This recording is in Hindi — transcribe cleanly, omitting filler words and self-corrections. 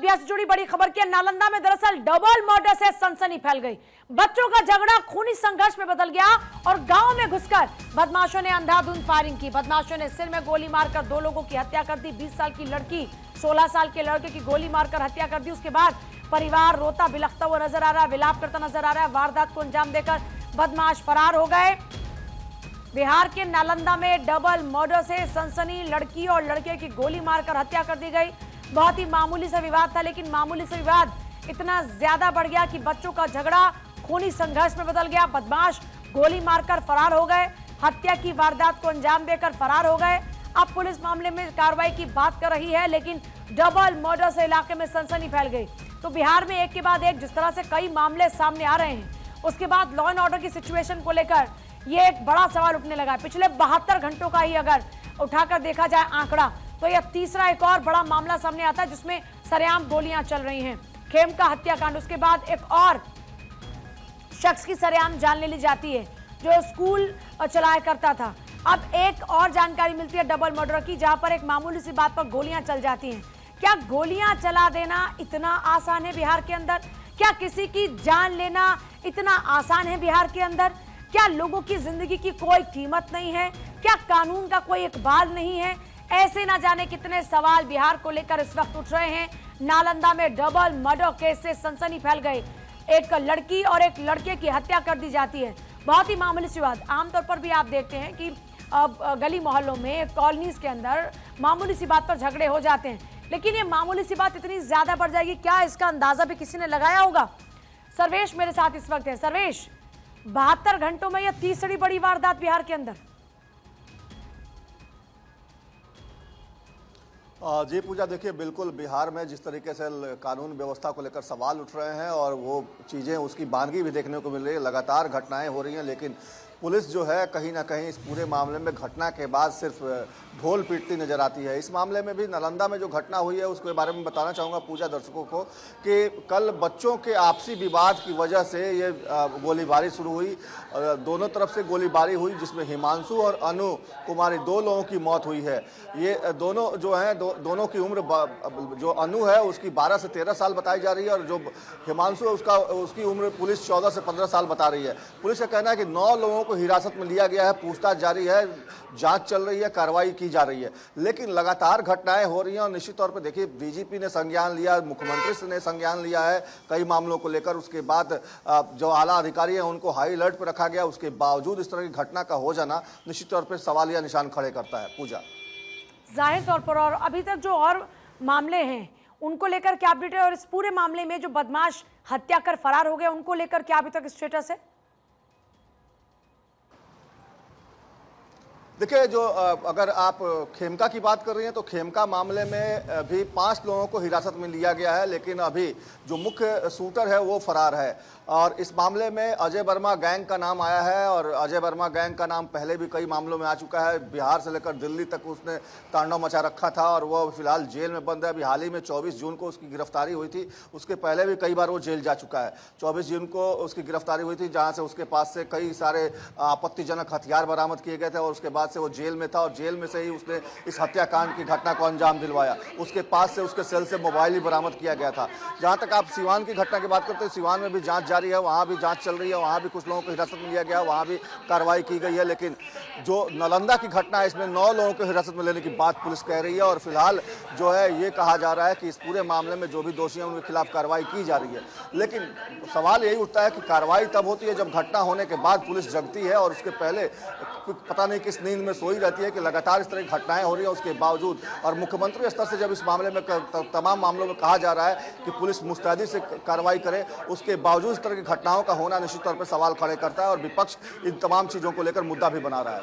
बिहार से जुड़ी बड़ी खबर की। नालंदा में दरअसल डबल मर्डर से सनसनी फैल गई। बच्चों का झगड़ा खूनी संघर्ष में बदल गया और गांव में घुसकर बदमाशों ने अंधाधुंध फायरिंग की। बदमाशों ने सिर में गोली मारकर 2 लोगों की हत्या कर दी। 20 साल की लड़की 16 साल के लड़के की गोली मारकर हत्या कर दी। उसके बाद परिवार रोता बिलखता हुआ नजर आ रहा है, विलाप करता नजर आ रहा है। वारदात को अंजाम देकर बदमाश फरार हो गए। बिहार के नालंदा में डबल मर्डर से सनसनी। लड़की और लड़के की गोली मारकर हत्या कर दी गई। बहुत ही मामूली सा विवाद था, लेकिन मामूली सा विवाद इतना ज्यादा बढ़ गया कि बच्चों का झगड़ा खूनी संघर्ष में बदल गया। बदमाश गोली मारकर फरार हो गए, हत्या की वारदात को अंजाम देकर फरार हो गए। अब पुलिस मामले में कार्रवाई की बात कर रही है, लेकिन डबल मर्डर से इलाके में सनसनी फैल गई। तो बिहार में एक के बाद एक जिस तरह से कई मामले सामने आ रहे हैं, उसके बाद लॉ एंड ऑर्डर की सिचुएशन को लेकर ये एक बड़ा सवाल उठने लगा है। पिछले 72 घंटों का ही अगर उठाकर देखा जाए आंकड़ा, तो यह तीसरा एक और बड़ा मामला सामने आता है जिसमें सरेआम गोलियां चल रही हैं। खेमका हत्याकांड, उसके बाद एक और शख्स की सरेआम जान ले ली जाती है जो स्कूल चलाया करता था। अब एक और जानकारी मिलती है डबल मर्डर की, जहां पर एक मामूली सी बात पर गोलियां चल जाती हैं। क्या गोलियां चला देना इतना आसान है बिहार के अंदर? क्या किसी की जान लेना इतना आसान है बिहार के अंदर? क्या लोगों की जिंदगी की कोई कीमत नहीं है? क्या कानून का कोई इकबाल नहीं है? ऐसे ना जाने कितने सवाल बिहार को लेकर इस वक्त उठ रहे हैं। नालंदा में डबल मर्डर केस से सनसनी फैल गई। एक लड़की और एक लड़के की हत्या कर दी जाती है। बहुत ही मामूली सी बात। आमतौर पर भी आप देखते हैं कि गली मोहल्लों में, कॉलोनीज के अंदर मामूली सी बात पर झगड़े हो जाते हैं, लेकिन ये मामूली सी बात इतनी ज्यादा बढ़ जाएगी, क्या इसका अंदाजा भी किसी ने लगाया होगा? सर्वेश मेरे साथ इस वक्त है। सर्वेश, 72 घंटों में यह तीसरी बड़ी वारदात बिहार के अंदर। जी पूजा, देखिए बिल्कुल बिहार में जिस तरीके से कानून व्यवस्था को लेकर सवाल उठ रहे हैं और वो चीज़ें उसकी बानगी भी देखने को मिल रही है, लगातार घटनाएं हो रही हैं, लेकिन पुलिस जो है कहीं ना कहीं इस पूरे मामले में घटना के बाद सिर्फ ढोल पीटती नजर आती है। इस मामले में भी नालंदा में जो घटना हुई है उसके बारे में बताना चाहूँगा पूजा दर्शकों को कि कल बच्चों के आपसी विवाद की वजह से ये गोलीबारी शुरू हुई। दोनों तरफ से गोलीबारी हुई, जिसमें हिमांशु और अनु कुमारी 2 लोगों की मौत हुई है। ये दोनों जो हैं दोनों की उम्र, जो अनु है उसकी 12 से 13 साल बताई जा रही है और जो हिमांशु है उसकी उम्र पुलिस 14 से 15 साल बता रही है। पुलिस का कहना है कि 9 लोगों को हिरासत में लिया गया है, पूछताछ जारी है, जांच चल रही है, कार्रवाई की जा रही है, लेकिन लगातार घटनाएं हो रही हैं। और निश्चित तौर पर देखिए डीजीपी ने संज्ञान लिया, मुख्यमंत्री ने संज्ञान लिया है कई मामलों को लेकर। उसके बाद जो आला अधिकारी हैं उनको हाई अलर्ट पर रखा गया। उसके बावजूद इस तरह की घटना का हो जाना निश्चित तौर पर सवालिया निशान खड़े करता है। पूजा, जाहिर तौर पर, और अभी तक जो और मामले हैं उनको लेकर क्या अपडेट है? और इस पूरे मामले में जो बदमाश हत्या कर फरार हो गए उनको लेकर क्या अभी तक स्टेटस है? देखिए, जो अगर आप खेमका की बात कर रही हैं तो खेमका मामले में भी 5 लोगों को हिरासत में लिया गया है, लेकिन अभी जो मुख्य शूटर है वो फरार है। और इस मामले में अजय वर्मा गैंग का नाम आया है और अजय वर्मा गैंग का नाम पहले भी कई मामलों में आ चुका है। बिहार से लेकर दिल्ली तक उसने तांडव मचा रखा था और वह फिलहाल जेल में बंद है। अभी हाल ही में 24 जून को उसकी गिरफ्तारी हुई थी। उसके पहले भी कई बार वो जेल जा चुका है। 24 जून को उसकी गिरफ्तारी हुई थी, जहाँ से उसके पास से कई सारे आपत्तिजनक हथियार बरामद किए गए थे और उसके बाद से वो जेल में था और जेल में से ही उसने इस हत्याकांड की घटना को अंजाम दिलवाया। उसके पास से, उसके सेल से मोबाइल ही बरामद किया गया था। जहां तक आप सिवान की घटना की बात करते हैं, सिवान में भी जांच जारी है, वहां भी जांच चल रही है, वहां भी कुछ लोगों को हिरासत में लिया गया, वहां भी कार्रवाई की गई है। लेकिन जो नालंदा की घटना है इसमें 9 लोगों को हिरासत में लेने की बात पुलिस कह रही है और फिलहाल जो है ये कहा जा रहा है कि इस पूरे मामले में जो भी दोषी हैं उनके खिलाफ कार्रवाई की जा रही है। लेकिन सवाल यही उठता है कि कार्रवाई तब होती है जब घटना होने के बाद पुलिस जगती है और उसके पहले पता नहीं किस नींद में सोई रहती है कि लगातार इस तरह की घटनाएं हो रही हैं उसके बावजूद। और मुख्यमंत्री स्तर से जब इस मामले में तमाम मामलों में कहा जा रहा है कि पुलिस मुस्तैदी से कार्रवाई करे, उसके बावजूद इस तरह की घटनाओं का होना निश्चित तौर पर सवाल खड़े करता है और विपक्ष इन तमाम चीज़ों को लेकर मुद्दा भी बना रहा है।